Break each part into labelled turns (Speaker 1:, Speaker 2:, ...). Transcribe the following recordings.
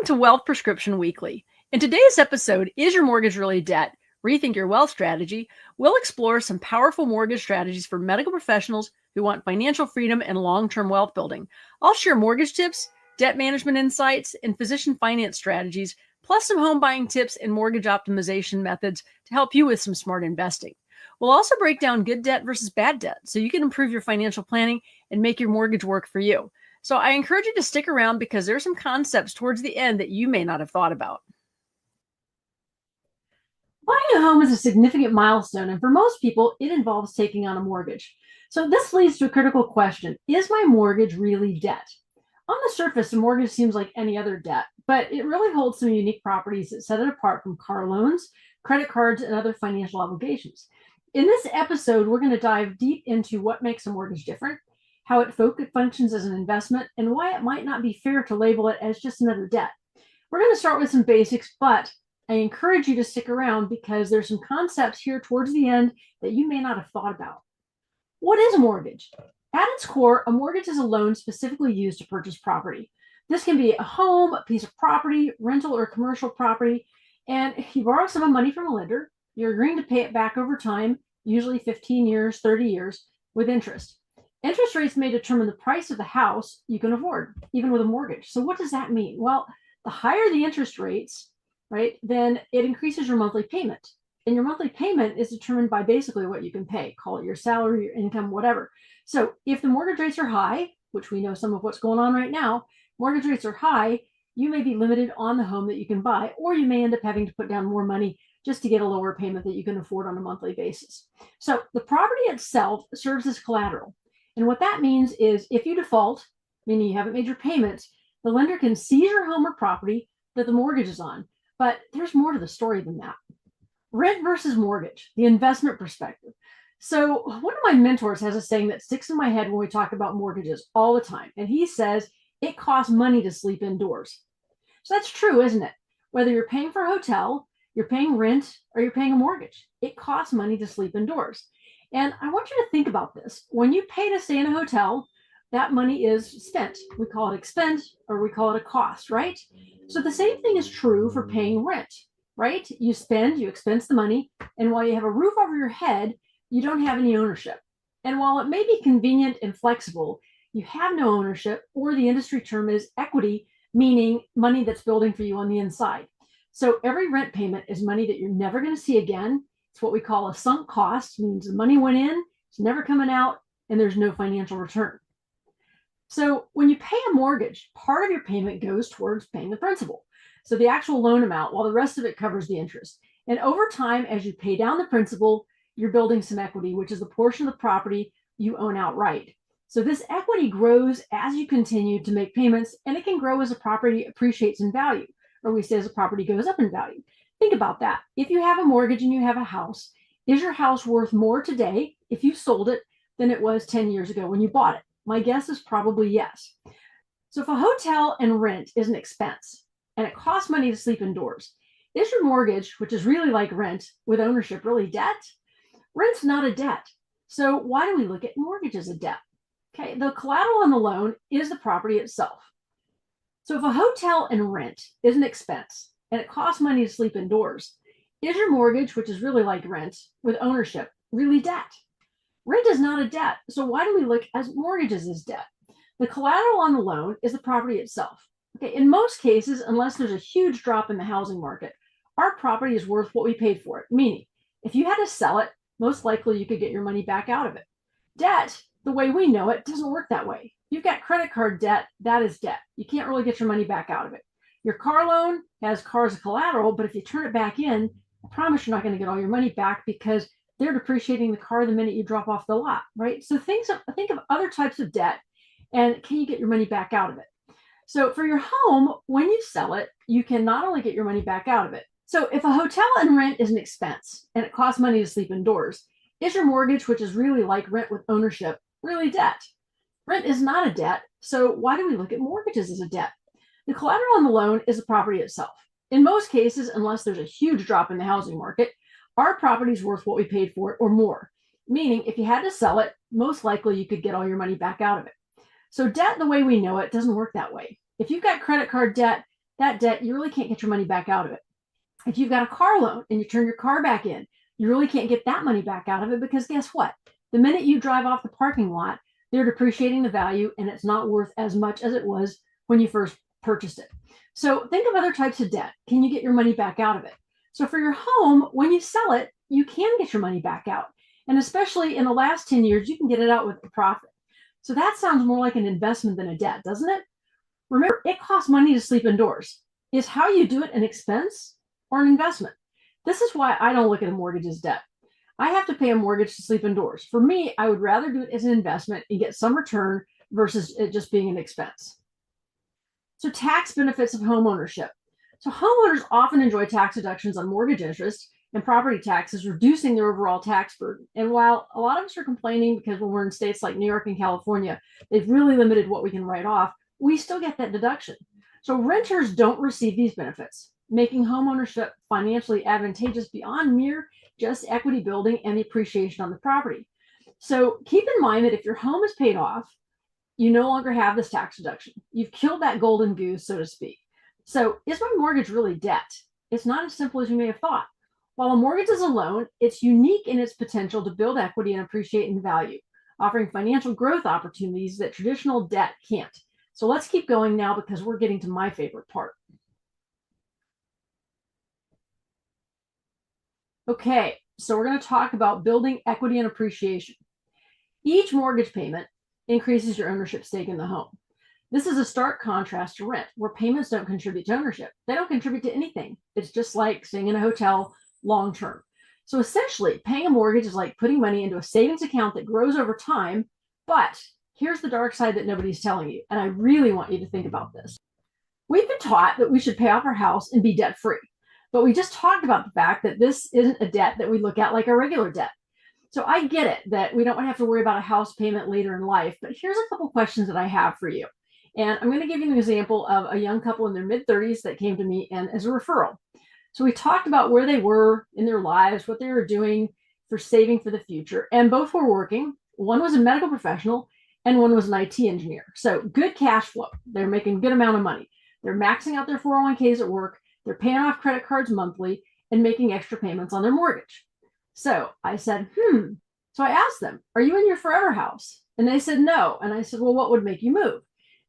Speaker 1: to Wealth Prescription Weekly. In today's episode, Is Your Mortgage Really Debt? Rethink Your Wealth Strategy. We'll explore some powerful mortgage strategies for medical professionals who want financial freedom and long-term wealth building. I'll share mortgage tips, debt management insights, and physician finance strategies, plus some home buying tips and mortgage optimization methods to help you with some smart investing. We'll also break down good debt versus bad debt so you can improve your financial planning and make your mortgage work for you. So I encourage you to stick around because there's some concepts towards the end that you may not have thought about. Buying a home is a significant milestone, and for most people, it involves taking on a mortgage. So this leads to a critical question. Is my mortgage really debt? On the surface, a mortgage seems like any other debt, but it really holds some unique properties that set it apart from car loans, credit cards, and other financial obligations. In this episode, we're going to dive deep into what makes a mortgage different, how it functions as an investment, and why it might not be fair to label it as just another debt. We're going to start with some basics, but I encourage you to stick around because there's some concepts here towards the end that you may not have thought about. What is a mortgage? At its core, a mortgage is a loan specifically used to purchase property. This can be a home, a piece of property, rental or commercial property, and if you borrow some money from a lender, you're agreeing to pay it back over time, usually 15 years, 30 years, with interest. Interest rates may determine the price of the house you can afford, even with a mortgage. So what does that mean? Well, the higher the interest rates, right, then it increases your monthly payment. And your monthly payment is determined by basically what you can pay, call it your salary, your income, whatever. So if the mortgage rates are high, which we know some of what's going on right now, mortgage rates are high, you may be limited on the home that you can buy, or you may end up having to put down more money just to get a lower payment that you can afford on a monthly basis. So the property itself serves as collateral. And what that means is if you default, meaning you haven't made your payments, the lender can seize your home or property that the mortgage is on. But there's more to the story than that. Rent versus mortgage, the investment perspective. So one of my mentors has a saying that sticks in my head when we talk about mortgages all the time. And he says, it costs money to sleep indoors. So that's true, isn't it? Whether you're paying for a hotel, you're paying rent, or you're paying a mortgage, it costs money to sleep indoors. And I want you to think about this. When you pay to stay in a hotel, that money is spent. We call it expense or we call it a cost, right? So the same thing is true for paying rent, right? You spend, you expense the money, and while you have a roof over your head, you don't have any ownership. And while it may be convenient and flexible, you have no ownership, or the industry term is equity, meaning money that's building for you on the inside. So every rent payment is money that you're never going to see again. It's what we call a sunk cost, means the money went in, it's never coming out, and there's no financial return. So when you pay a mortgage, part of your payment goes towards paying the principal. So the actual loan amount, while the rest of it covers the interest. And over time, as you pay down the principal, you're building some equity, which is the portion of the property you own outright. So this equity grows as you continue to make payments, and it can grow as a property appreciates in value, or we say as a property goes up in value. Think about that. If you have a mortgage and you have a house, is your house worth more today if you sold it than it was 10 years ago when you bought it? My guess is probably yes. So if a hotel and rent is an expense and it costs money to sleep indoors, is your mortgage, which is really like rent with ownership, really debt? Rent's not a debt. So why do we look at mortgage as a debt? Okay, the collateral on the loan is the property itself. So if a hotel and rent is an expense and it costs money to sleep indoors, is your mortgage, which is really like rent with ownership, really debt? Rent is not a debt. So why do we look at mortgages as debt? The collateral on the loan is the property itself. Okay, in most cases, unless there's a huge drop in the housing market, our property is worth what we paid for it. Meaning, if you had to sell it, most likely you could get your money back out of it. Debt, the way we know it, doesn't work that way. You've got credit card debt, that is debt. You can't really get your money back out of it. Your car loan has car as collateral, but if you turn it back in, I promise you're not going to get all your money back because they're depreciating the car the minute you drop off the lot, right? So think of other types of debt and can you get your money back out of it? So for your home, when you sell it, you can not only get your money back out of it. So if a hotel and rent is an expense and it costs money to sleep indoors, is your mortgage, which is really like rent with ownership, really debt? Rent is not a debt. So why do we look at mortgages as a debt? The collateral on the loan is the property itself. In most cases, unless there's a huge drop in the housing market, our property is worth what we paid for it or more. Meaning if you had to sell it, most likely you could get all your money back out of it. So debt, the way we know it, doesn't work that way. If you've got credit card debt, that debt, you really can't get your money back out of it. If you've got a car loan and you turn your car back in, you really can't get that money back out of it, because guess what? The minute you drive off the parking lot, they're depreciating the value and it's not worth as much as it was when you first purchased it. So think of other types of debt. Can you get your money back out of it? So for your home, when you sell it, you can get your money back out. And especially in the last 10 years, you can get it out with a profit. So that sounds more like an investment than a debt, doesn't it? Remember, it costs money to sleep indoors. Is how you do it an expense or an investment? This is why I don't look at a mortgage as debt. I have to pay a mortgage to sleep indoors. For me, I would rather do it as an investment and get some return versus it just being an expense. So tax benefits of home ownership. So homeowners often enjoy tax deductions on mortgage interest and property taxes, reducing their overall tax burden. And while a lot of us are complaining because when we're in states like New York and California, they've really limited what we can write off, we still get that deduction. So renters don't receive these benefits, making homeownership financially advantageous beyond mere just equity building and the appreciation on the property. So keep in mind that if your home is paid off, you no longer have this tax deduction. You've killed that golden goose, so to speak. So is my mortgage really debt? It's not as simple as you may have thought. While a mortgage is a loan, it's unique in its potential to build equity and appreciate in value, offering financial growth opportunities that traditional debt can't. So let's keep going now because we're getting to my favorite part. Okay, so we're going to talk about building equity and appreciation. Each mortgage payment increases your ownership stake in the home. This is a stark contrast to rent, where payments don't contribute to ownership. They don't contribute to anything. It's just like staying in a hotel long term. So essentially, paying a mortgage is like putting money into a savings account that grows over time. But here's the dark side that nobody's telling you, and I really want you to think about this. We've been taught that we should pay off our house and be debt free. But we just talked about the fact that this isn't a debt that we look at like a regular debt. So I get it that we don't have to worry about a house payment later in life, but here's a couple questions that I have for you. And I'm going to give you an example of a young couple in their mid-30s that came to me and as a referral. So we talked about where they were in their lives, what they were doing for saving for the future, and both were working. One was a medical professional and one was an IT engineer. So good cash flow. They're making a good amount of money. They're maxing out their 401ks at work. They're paying off credit cards monthly and making extra payments on their mortgage. So I said, So I asked them, are you in your forever house? And they said, no. And I said, well, what would make you move?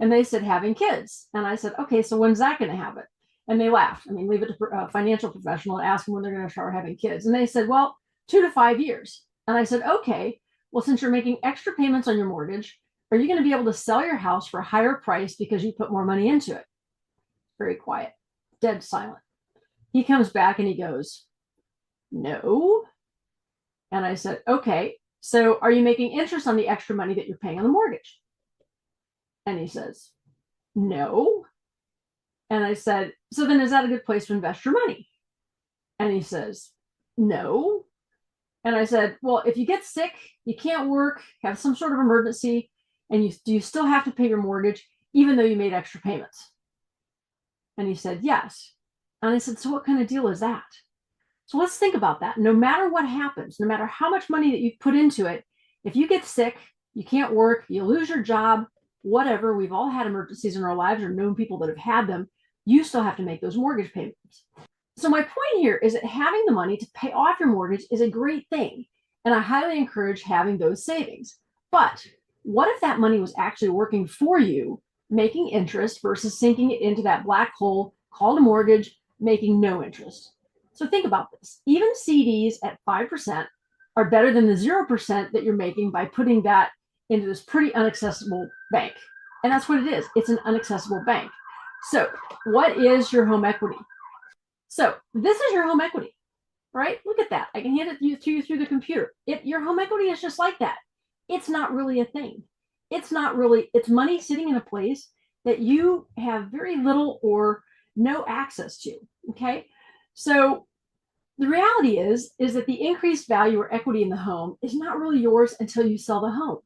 Speaker 1: And they said, having kids. And I said, okay, so when's that going to happen? And they laughed. I mean, leave it to a financial professional and ask them when they're going to start having kids. And they said, well, 2 to 5 years. And I said, okay, well, since you're making extra payments on your mortgage, are you going to be able to sell your house for a higher price because you put more money into it? Very quiet, dead silent. He comes back and he goes, no. And I said, okay, so are you making interest on the extra money that you're paying on the mortgage? And he says, no. And I said, so then is that a good place to invest your money? And he says, no. And I said, well, if you get sick, you can't work, have some sort of emergency, and do you still have to pay your mortgage even though you made extra payments? And he said, yes. And I said, so what kind of deal is that? So let's think about that. No matter what happens, no matter how much money that you've put into it, if you get sick, you can't work, you lose your job, whatever, we've all had emergencies in our lives or known people that have had them, you still have to make those mortgage payments. So my point here is that having the money to pay off your mortgage is a great thing. And I highly encourage having those savings. But what if that money was actually working for you, making interest versus sinking it into that black hole called a mortgage, making no interest? So think about this. Even CDs at 5% are better than the 0% that you're making by putting that into this pretty inaccessible bank. And that's what it is. It's an inaccessible bank. So what is your home equity? So this is your home equity, right? Look at that. I can hand it to you through the computer. Your home equity is just like that. It's not really a thing. It's money sitting in a place that you have very little or no access to, okay? So the reality is that the increased value or equity in the home is not really yours until you sell the home.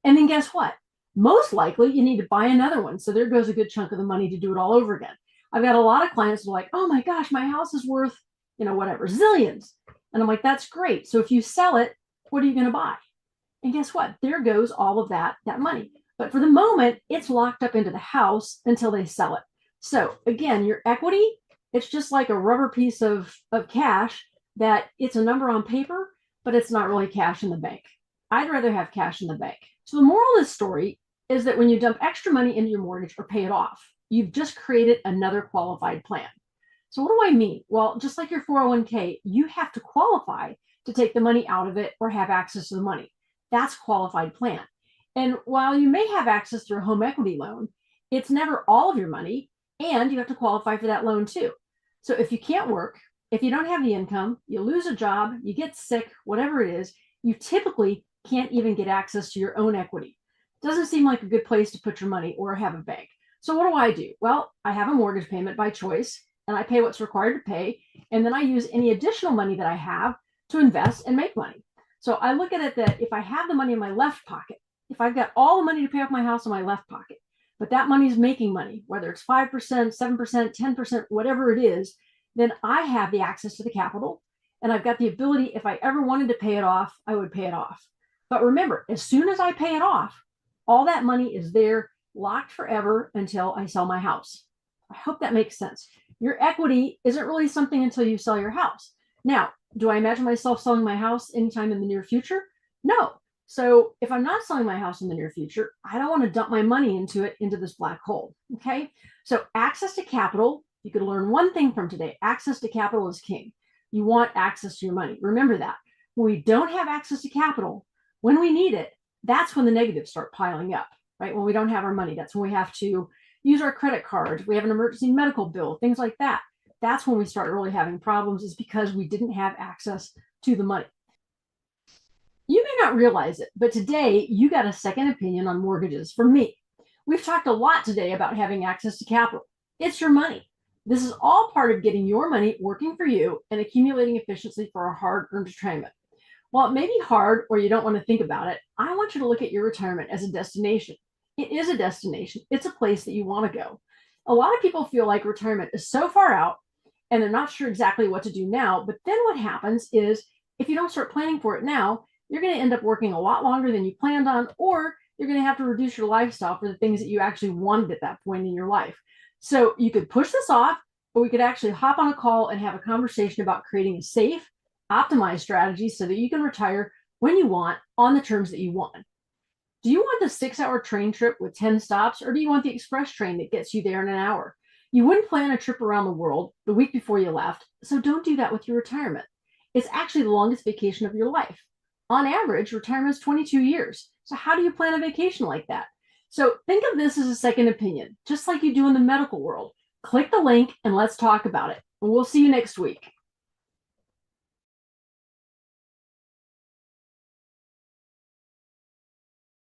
Speaker 1: And then guess what? Most likely you need to buy another one. So there goes a good chunk of the money to do it all over again. I've got a lot of clients who are like, oh my gosh, my house is worth, whatever, zillions. And I'm like, that's great. So if you sell it, what are you going to buy? And guess what? There goes all of that money. But for the moment, it's locked up into the house until they sell it. So again, your equity, it's just like a rubber piece of cash that it's a number on paper, but it's not really cash in the bank. I'd rather have cash in the bank. So the moral of this story is that when you dump extra money into your mortgage or pay it off, you've just created another qualified plan. So what do I mean? Well, just like your 401k, you have to qualify to take the money out of it or have access to the money. That's qualified plan. And while you may have access through a home equity loan, it's never all of your money, and you have to qualify for that loan too. So if you can't work, if you don't have the income, you lose a job, you get sick, whatever it is, you typically can't even get access to your own equity. Doesn't seem like a good place to put your money or have a bank. So what do? Well, I have a mortgage payment by choice, and I pay what's required to pay, and then I use any additional money that I have to invest and make money. So I look at it that if I have the money in my left pocket, if I've got all the money to pay off my house in my left pocket, but that money is making money, whether it's 5%, 7%, 10%, whatever it is, then I have the access to the capital, and I've got the ability, if I ever wanted to pay it off, I would pay it off. But remember, as soon as I pay it off, all that money is there locked forever until I sell my house. I hope that makes sense. Your equity isn't really something until you sell your house. Now, do I imagine myself selling my house anytime in the near future? No. So if I'm not selling my house in the near future, I don't want to dump my money into this black hole. Okay. So access to capital, you could learn one thing from today. Access to capital is king. You want access to your money. Remember that. When we don't have access to capital, when we need it, that's when the negatives start piling up, right? When we don't have our money, that's when we have to use our credit cards. We have an emergency medical bill, things like that. That's when we start really having problems, is because we didn't have access to the money. You may not realize it, but today you got a second opinion on mortgages from me. We've talked a lot today about having access to capital. It's your money. This is all part of getting your money working for you and accumulating efficiently for a hard-earned retirement. While it may be hard or you don't want to think about it, I want you to look at your retirement as a destination. It is a destination. It's a place that you want to go. A lot of people feel like retirement is so far out and they're not sure exactly what to do now. But then what happens is, if you don't start planning for it now, you're going to end up working a lot longer than you planned on, or you're going to have to reduce your lifestyle for the things that you actually wanted at that point in your life. So you could push this off, or we could actually hop on a call and have a conversation about creating a safe, optimized strategy so that you can retire when you want on the terms that you want. Do you want the 6-hour train trip with 10 stops, or do you want the express train that gets you there in an hour? You wouldn't plan a trip around the world the week before you left, so don't do that with your retirement. It's actually the longest vacation of your life. On average, retirement is 22 years. So how do you plan a vacation like that? So think of this as a second opinion, just like you do in the medical world. Click the link and let's talk about it. And we'll see you next week.